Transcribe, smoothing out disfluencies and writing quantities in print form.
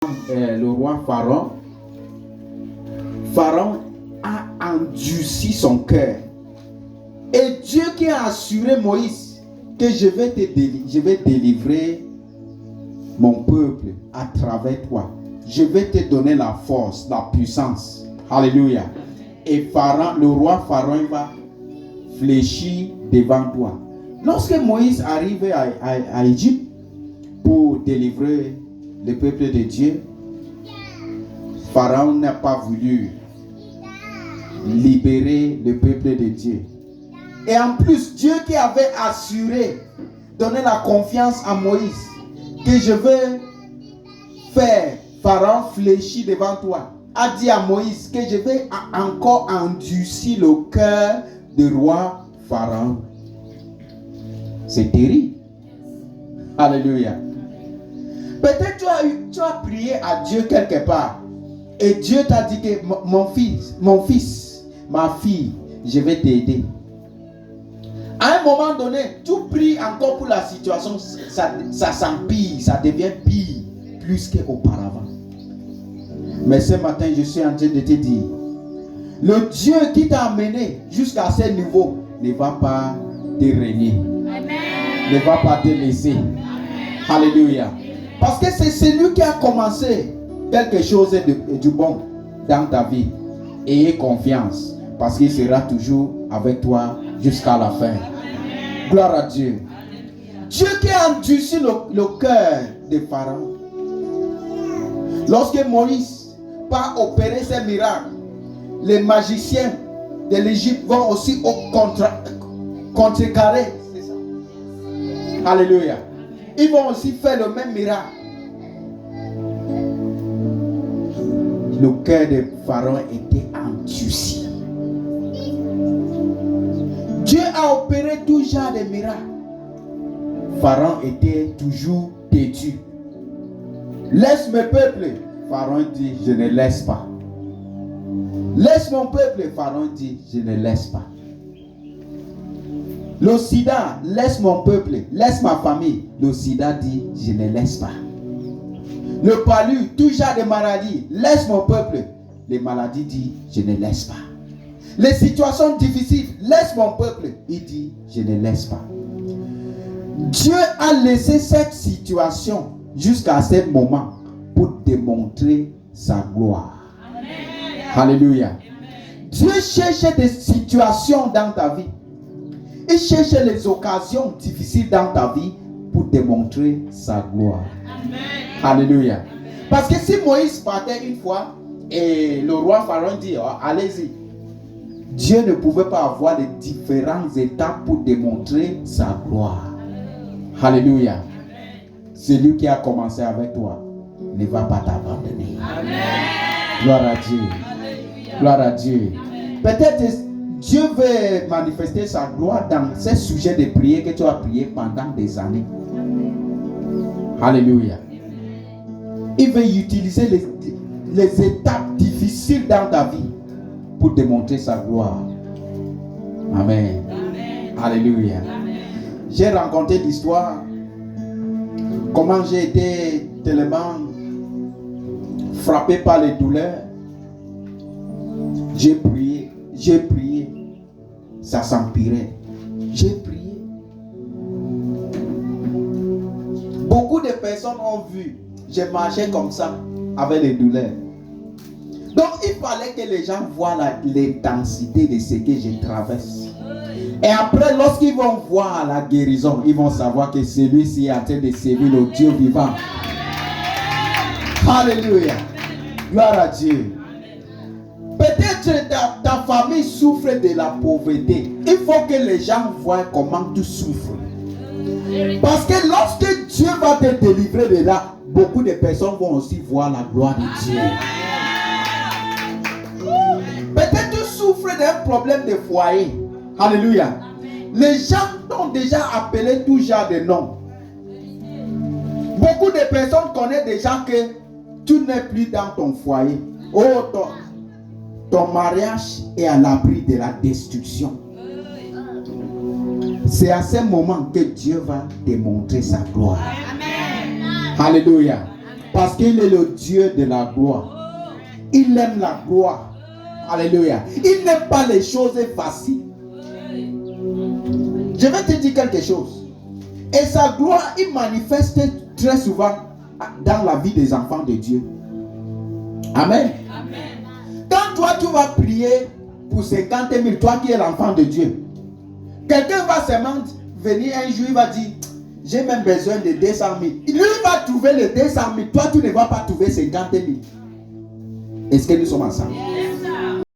le roi Pharaon, Pharaon a endurci son cœur. Et Dieu qui a assuré Moïse que je vais délivrer mon peuple à travers toi. Je vais te donner la force, la puissance. Alléluia. Et Pharaon, le roi Pharaon va fléchir devant toi. Lorsque Moïse arrive à Égypte pour délivrer le peuple de Dieu, Pharaon n'a pas voulu libérer le peuple de Dieu. Et en plus, Dieu qui avait assuré, donné la confiance à Moïse, que je vais faire Pharaon fléchir devant toi, a dit à Moïse que je vais encore endurcir le cœur du roi Pharaon. C'est terrible. Alléluia. Peut-être tu as prié à Dieu quelque part. Et Dieu t'a dit que mon fils, ma fille, je vais t'aider. À un moment donné, tu pries encore pour la situation, ça s'empire, ça devient pire, plus qu'auparavant. Mais ce matin, je suis en train de te dire, le Dieu qui t'a amené jusqu'à ce niveau ne va pas te régner. Ne va pas te laisser. Amen. Alléluia. Parce que c'est celui qui a commencé quelque chose du bon dans ta vie. Ayez confiance, parce qu'il sera toujours avec toi jusqu'à la fin. Amen. Gloire à Dieu. Amen. Dieu qui a endurci le cœur de Pharaon. Lorsque Moïse va opérer ces miracles, les magiciens de l'Égypte vont aussi contrecarrer. C'est ça. Alléluia. Ils vont aussi faire le même miracle. Le cœur de Pharaon était endurci. Dieu a opéré tout genre de miracles. Pharaon était toujours têtu. Laisse mes peuples. Pharaon dit, je ne laisse pas. Laisse mon peuple. Pharaon dit, je ne laisse pas. Le sida, laisse mon peuple, laisse ma famille. Le sida dit, je ne laisse pas. Le palu, tout genre de maladies, laisse mon peuple. Les maladies disent, je ne laisse pas. Les situations difficiles, laisse mon peuple. Il dit, je ne laisse pas. Dieu a laissé cette situation jusqu'à ce moment pour démontrer sa gloire. Amen. Alléluia. Amen. Dieu cherche des situations dans ta vie. Il cherche les occasions difficiles dans ta vie pour démontrer sa gloire. Amen. Alléluia. Amen. Parce que si Moïse partait une fois et le roi Pharaon dit, oh, allez-y, Dieu ne pouvait pas avoir les différentes étapes pour démontrer sa gloire. Amen. Alléluia. Amen. Celui qui a commencé avec toi ne va pas t'abandonner. Amen. Gloire à Dieu. Alléluia. Gloire à Dieu. Amen. Peut-être Dieu veut manifester sa gloire dans ces sujets de prière que tu as prié pendant des années. Alléluia. Il veut utiliser les étapes difficiles dans ta vie pour démontrer sa gloire. Amen. Amen. Alléluia. Amen. J'ai rencontré l'histoire comment j'ai été tellement frappé par les douleurs. J'ai prié, ça s'empirait. J'ai prié. Beaucoup de personnes ont vu, je marchais comme ça, avec les douleurs. Donc il fallait que les gens voient l'intensité de ce que je traverse. Et après, lorsqu'ils vont voir la guérison, ils vont savoir que celui-ci est en train de servir le Dieu vivant. Alléluia. Gloire à Dieu. Peut-être ta famille souffre de la pauvreté. Il faut que les gens voient comment tu souffres. Parce que lorsque Dieu va te délivrer de là, beaucoup de personnes vont aussi voir la gloire de Dieu. Peut-être tu souffres d'un problème de foyer. Alléluia. Les gens t'ont déjà appelé tout genre de noms. Beaucoup de personnes connaissent déjà que tu n'es plus dans ton foyer. Oh, ton mariage est à l'abri de la destruction. C'est à ce moment que Dieu va démontrer sa gloire. Amen. Alléluia. Parce qu'il est le Dieu de la gloire. Il aime la gloire. Alléluia. Il n'aime pas les choses faciles. Je vais te dire quelque chose. Et sa gloire, il manifeste très souvent dans la vie des enfants de Dieu. Amen. Amen. Quand toi, tu vas prier pour 50 000, toi qui es l'enfant de Dieu, quelqu'un va seulement venir un jour, il va dire, j'ai même besoin de 200 000. Lui va trouver les 200 000. Toi, tu ne vas pas trouver 50 000. Est-ce que nous sommes ensemble? Yes.